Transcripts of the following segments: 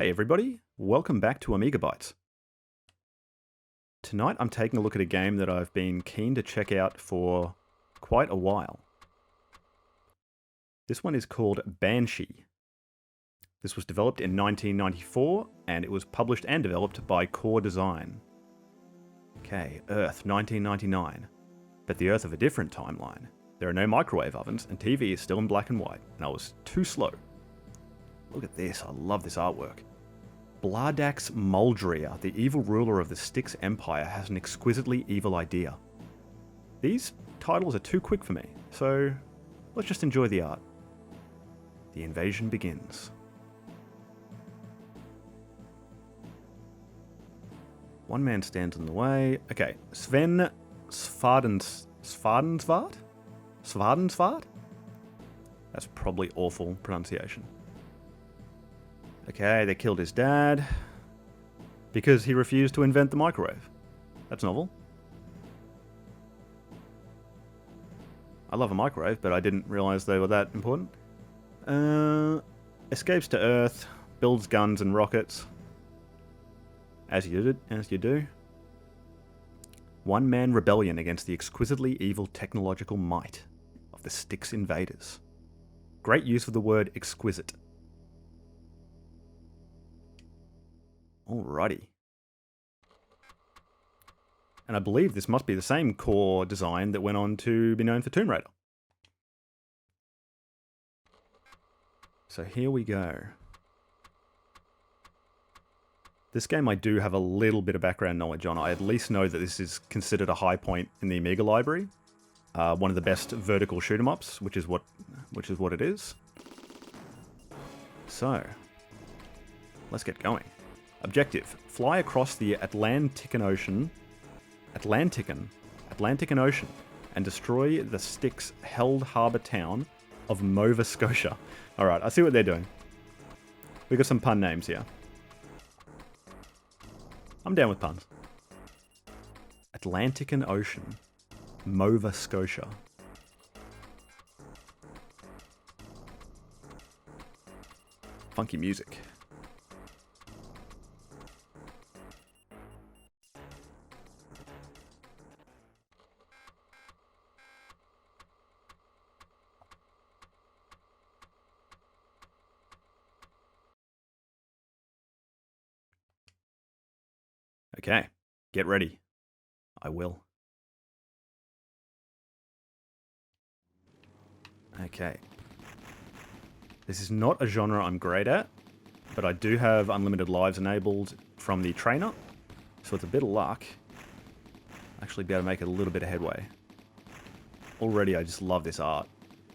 Hey everybody, welcome back to Amigabites. Tonight I'm taking a look at a game that I've been keen to check out for quite a while. This one is called Banshee. This was developed in 1994 and it was published and developed by Core Design. Okay, Earth 1999, but the Earth of a different timeline. There are no microwave ovens and TV is still in black and white, and I was too slow. Look at this, I love this artwork. Bladax Muldria, the evil ruler of the Styx Empire, has an exquisitely evil idea. These titles are too quick for me, so let's just enjoy the art. The invasion begins. One man stands in the way. Okay, Sven Svardensvard? Svardensvard? That's probably awful pronunciation. Okay, they killed his dad because he refused to invent the microwave. That's novel. I love a microwave, but I didn't realize they were that important. Escapes to Earth, builds guns and rockets. As you do. One-man rebellion against the exquisitely evil technological might of the Styx invaders. Great use of the word exquisite. Alrighty. And I believe this must be the same core design that went on to be known for Tomb Raider. So here we go. This game I do have a little bit of background knowledge on. I at least know that this is considered a high point in the Amiga library. One of the best vertical shoot-'em-ups, which is what it is. So, let's get going. Objective: fly across the Atlantican Ocean, and destroy the Styx-held harbour town of Nova Scotia. Alright, I see what they're doing. We got some pun names here. I'm down with puns. Atlantican Ocean, Nova Scotia. Funky music. Okay, get ready. I will. Okay. This is not a genre I'm great at, but I do have unlimited lives enabled from the trainer, so it's a bit of luck. Actually be able to make a little bit of headway. Already I just love this art.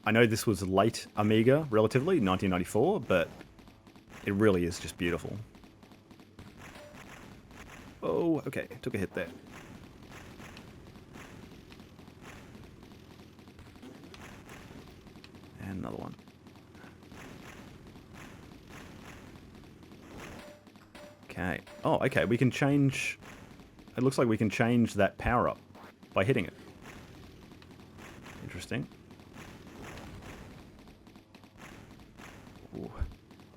I know this was late Amiga, relatively, 1994, but it really is just beautiful. Oh, okay, took a hit there. And another one. Okay. Oh, okay, we can change... It looks like we can change that power-up by hitting it. Interesting. Ooh.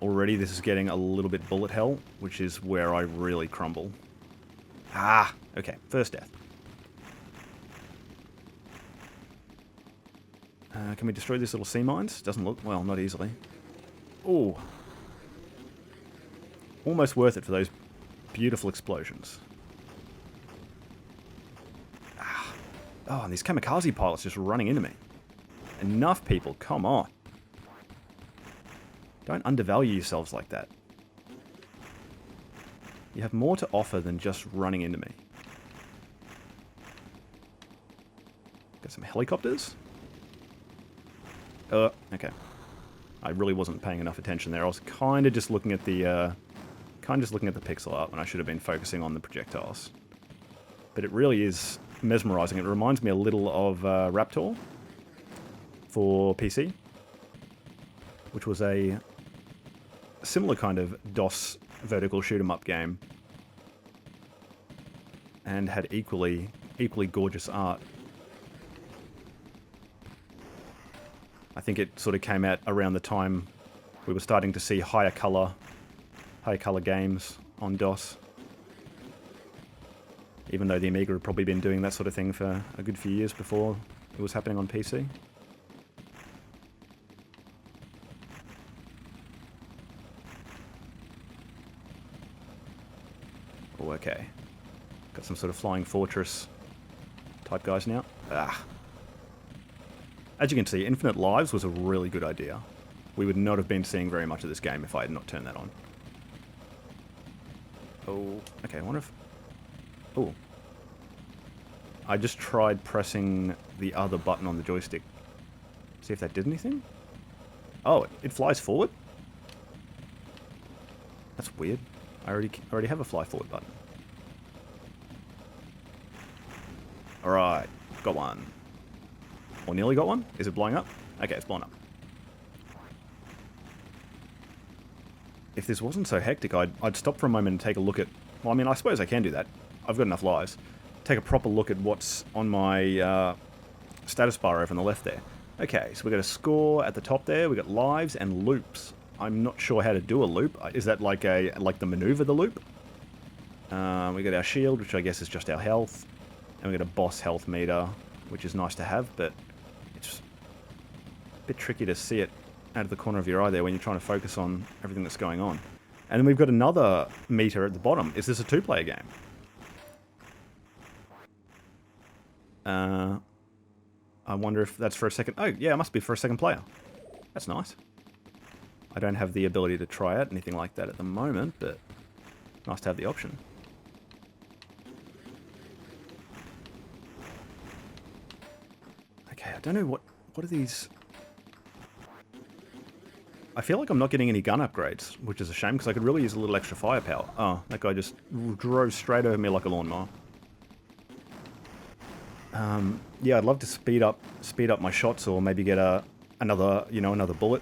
Already this is getting a little bit bullet hell, which is where I really crumble. Ah, okay, first death. Can we destroy these little sea mines? Doesn't look, well, not easily. Ooh. Almost worth it for those beautiful explosions. Ah. Oh, and these kamikaze pilots just running into me. Enough people, come on. Don't undervalue yourselves like that. You have more to offer than just running into me. Got some helicopters? Okay. I really wasn't paying enough attention there. I was kind of just looking at the pixel art when I should have been focusing on the projectiles. But it really is mesmerizing. It reminds me a little of Raptor for PC, which was a similar kind of DOS vertical shoot-'em-up game, and had equally gorgeous art. I think it sort of came out around the time we were starting to see higher color high color games on DOS. Even though the Amiga had probably been doing that sort of thing for a good few years before it was happening on PC. Oh, okay. Got some sort of flying fortress type guys now. Ah. As you can see, infinite lives was a really good idea. We would not have been seeing very much of this game if I had not turned that on. Oh, okay, I wonder if... Oh. I just tried pressing the other button on the joystick. See if that did anything? Oh, it flies forward? That's weird. I already have a fly forward button. Alright, got one. Or nearly got one? Is it blowing up? Okay, it's blown up. If this wasn't so hectic, I'd stop for a moment and take a look at... Well, I mean, I suppose I can do that. I've got enough lives. Take a proper look at what's on my status bar over on the left there. Okay, so we've got a score at the top there. We've got lives and loops. I'm not sure how to do a loop. Is that like the maneuver the loop? We got our shield, which I guess is just our health. And we got a boss health meter, which is nice to have, but it's a bit tricky to see it out of the corner of your eye there when you're trying to focus on everything that's going on. And then we've got another meter at the bottom. Is this a two-player game? I wonder if that's for a second... Oh, yeah, it must be for a second player. That's nice. I don't have the ability to try out anything like that at the moment, but nice to have the option. Okay, I don't know what are these... I feel like I'm not getting any gun upgrades, which is a shame, because I could really use a little extra firepower. Oh, that guy just drove straight over me like a lawnmower. Yeah, I'd love to speed up my shots, or maybe get another bullet.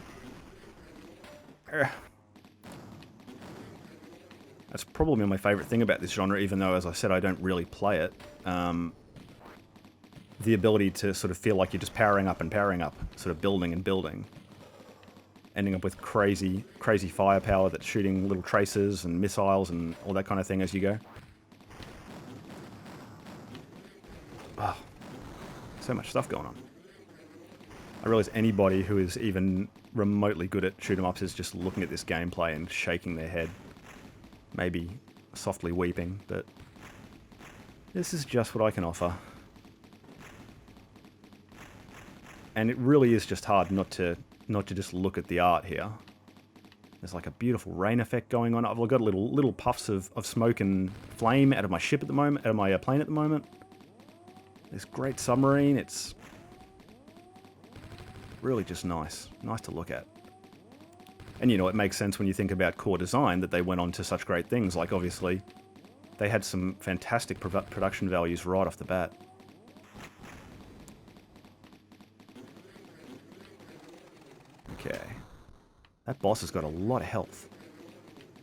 That's probably my favourite thing about this genre, even though, as I said, I don't really play it. The ability to sort of feel like you're just powering up, sort of building and building. Ending up with crazy firepower that's shooting little tracers and missiles and all that kind of thing as you go. Oh, so much stuff going on. I realize anybody who is even remotely good at shoot-em-ups is just looking at this gameplay and shaking their head. Maybe softly weeping, but this is just what I can offer. And it really is just hard not to just look at the art here. There's like a beautiful rain effect going on. I've got little puffs of smoke and flame out of my ship at the moment, out of my plane at the moment. This great submarine, it's really just nice to look at. And you know, it makes sense when you think about core design that they went on to such great things. Like, obviously, they had some fantastic production values right off the bat. Okay. That boss has got a lot of health.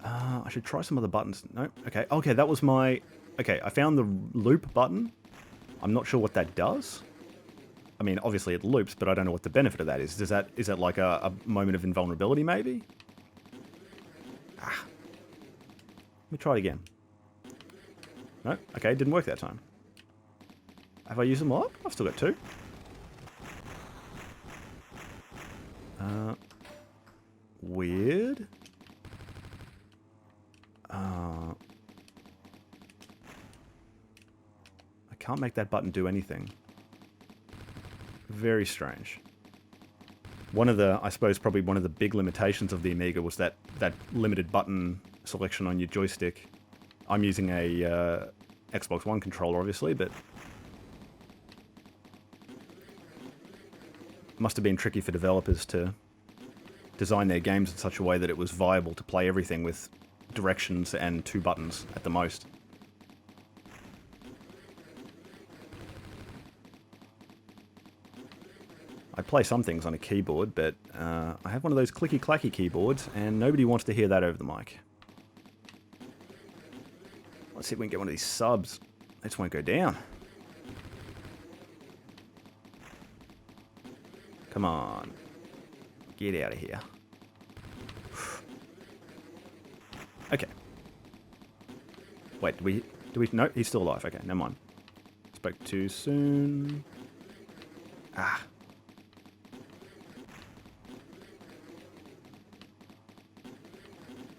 I should try some other buttons. No? Okay. Okay, that was my... Okay, I found the loop button. I'm not sure what that does. I mean, obviously it loops, but I don't know what the benefit of that is. Is that like a moment of invulnerability, maybe? Ah. Let me try it again. No? Okay, it didn't work that time. Have I used them all up? I've still got two. Weird. I can't make that button do anything. Very strange. I suppose probably one of the big limitations of the Amiga was that limited button selection on your joystick. I'm using a Xbox One controller, obviously, but it must have been tricky for developers to design their games in such a way that it was viable to play everything with directions and two buttons at the most. I play some things on a keyboard, but I have one of those clicky-clacky keyboards, and nobody wants to hear that over the mic. Let's see if we can get one of these subs. They just won't go down. Come on. Get out of here. Wait, do we... No, he's still alive. Okay, never mind. Spoke too soon. Ah.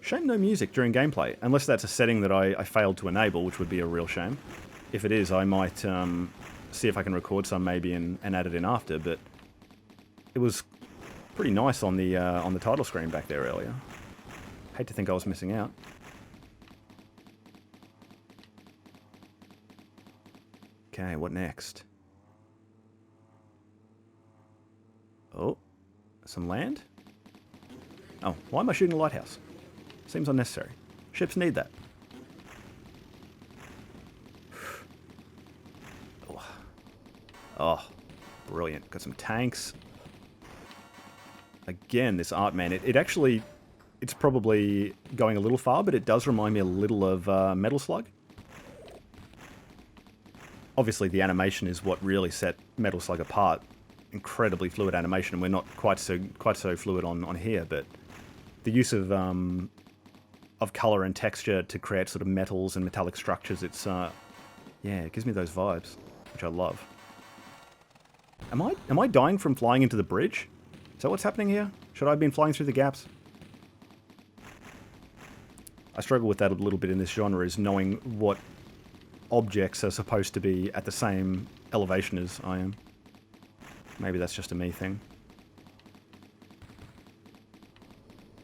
Shame no music during gameplay, unless that's a setting that I failed to enable, which would be a real shame. If it is, I might see if I can record some maybe and add it in after, but it was pretty nice on the title screen back there earlier. Hate to think I was missing out. Okay, what next? Oh, some land? Oh, why am I shooting a lighthouse? Seems unnecessary. Ships need that. Oh, brilliant. Got some tanks. Again, this art, man. It actually... It's probably going a little far, but it does remind me a little of Metal Slug. Obviously, the animation is what really set Metal Slug apart. Incredibly fluid animation, and we're not quite so fluid on here, but the use of color and texture to create sort of metals and metallic structures, it's yeah, it gives me those vibes, which I love. Am I dying from flying into the bridge? Is that what's happening here? Should I have been flying through the gaps? I struggle with that a little bit in this genre, is knowing what objects are supposed to be at the same elevation as I am. Maybe that's just a me thing.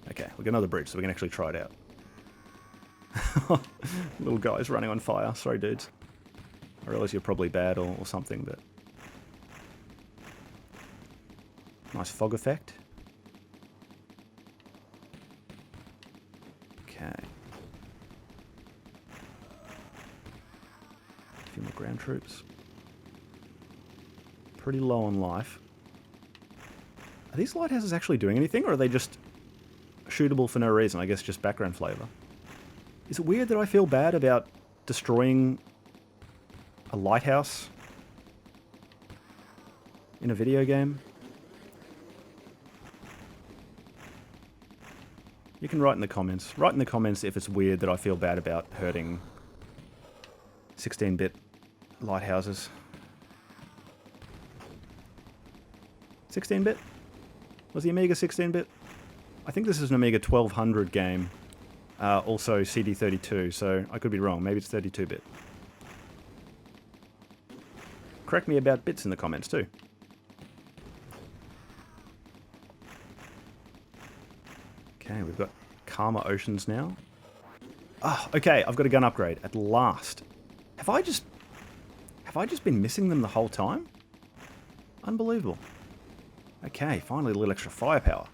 Okay, we've got another bridge, so we can actually try it out. Little guy's running on fire. Sorry, dudes. I realise you're probably bad or something, but... Nice fog effect. Okay. A few more ground troops. Pretty low on life. Are these lighthouses actually doing anything, or are they just shootable for no reason? I guess just background flavour. Is it weird that I feel bad about destroying a lighthouse in a video game? You can write in the comments. Write in the comments if it's weird that I feel bad about hurting 16-bit lighthouses. 16-bit? Was the Amiga 16-bit? I think this is an Amiga 1200 game. Also CD32, so I could be wrong. Maybe it's 32-bit. Correct me about bits in the comments too. Okay, we've got calmer oceans now. Ah, okay, I've got a gun upgrade at last. Have I just been missing them the whole time? Unbelievable. Okay, finally a little extra firepower.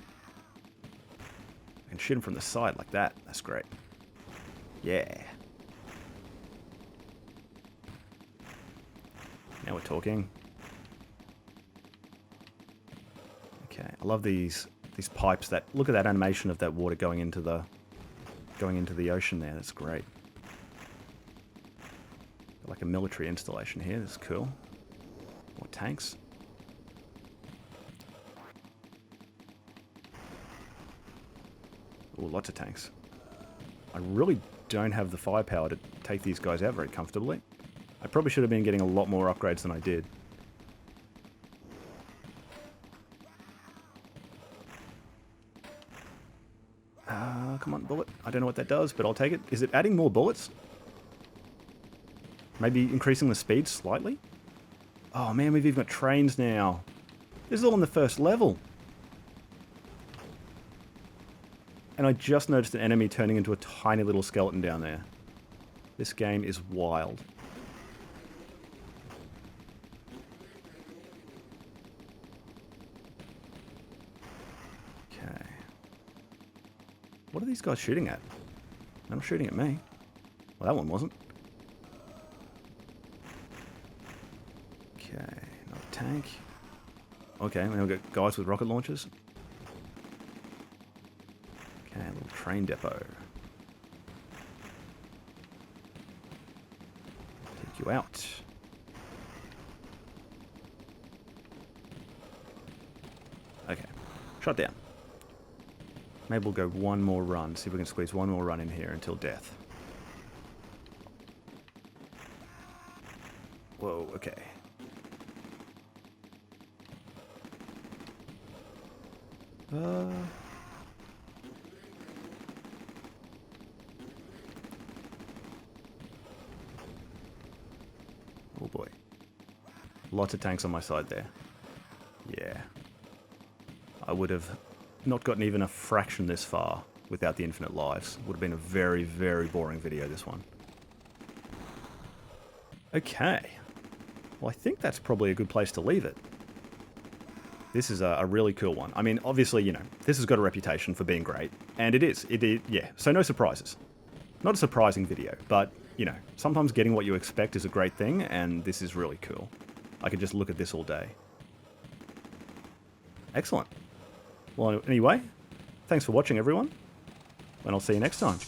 I can shoot them from the side like that. That's great. Yeah. Now we're talking. Okay, I love these pipes that... Look at that animation of that water going into the ocean there. That's great. Like a military installation here. That's cool. More tanks. Ooh, lots of tanks. I really don't have the firepower to take these guys out very comfortably. I probably should have been getting a lot more upgrades than I did. Come on, bullet. I don't know what that does, but I'll take it. Is it adding more bullets? Maybe increasing the speed slightly? Oh man, we've even got trains now. This is all on the first level. And I just noticed an enemy turning into a tiny little skeleton down there. This game is wild. Okay. What are these guys shooting at? They're not shooting at me. Well, that one wasn't. Okay, another tank. Okay, now we've got guys with rocket launchers. Okay, a little train depot. Take you out. Okay, shot down. Maybe we'll go one more run, see if we can squeeze one more run in here until death. Whoa, okay. Oh boy. Lots of tanks on my side there. Yeah. I would have not gotten even a fraction this far without the infinite lives. Would have been a very, very boring video, this one. Okay. Well, I think that's probably a good place to leave it. This is a really cool one. I mean, obviously, you know, this has got a reputation for being great. And it is. Yeah. So no surprises. Not a surprising video, but, you know, sometimes getting what you expect is a great thing, and this is really cool. I could just look at this all day. Excellent. Well, anyway, thanks for watching, everyone, and I'll see you next time.